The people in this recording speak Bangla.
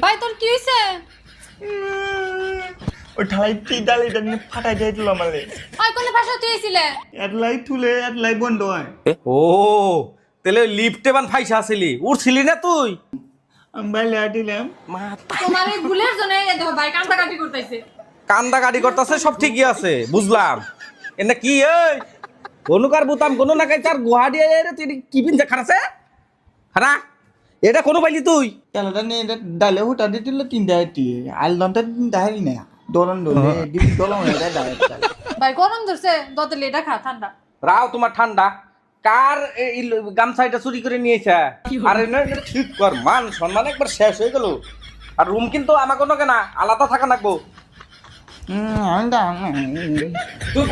ভাই তোর কি হইছে? ওই ঢালাই ডালিটা নিয়ে ফাটাই দিয়ে দিল আমারে। ওই কোন ভাষা তুই আইছিলে? এডলাই তুলে এডলাই বন্ধ হয়। ও তাহলে লিফটে বান ফাইসা আসিলি উঠছিলি না তুই? আমি বাইরে দিলাম। তোমার এই ভুলের জন্য এই দেখো ভাই কান্দাকাটি করতেছে। কান্দা গাড়ি করতেছে সব ঠিকই আছে বুঝলাম। এনে কি এই কোনুকার বুতাম কোনো না কাই চার গুহাডি রে তুই কি বিনছে খারাছে? হারা এটা কোনো পাইলি তুই? তেলটা নিয়ে ডালে হুটা দিয়ে দিল 3টা আইটি আলদমটা দাহারি না দরন দলে দিন দলং এটা ডালে ভাই গরম ধরছে দতলে এটা খা ঠান্ডা। রাও তোমার ঠান্ডা কার এই গামছাইটা চুরি করে নিয়েছে? আরে না এটা ঠিক কর মান সম্মান একবার শেষ হয়ে গেল। আর রুম কিন্তু আমাকে না আলাদা থাকা লাগবো। আন্দা তুই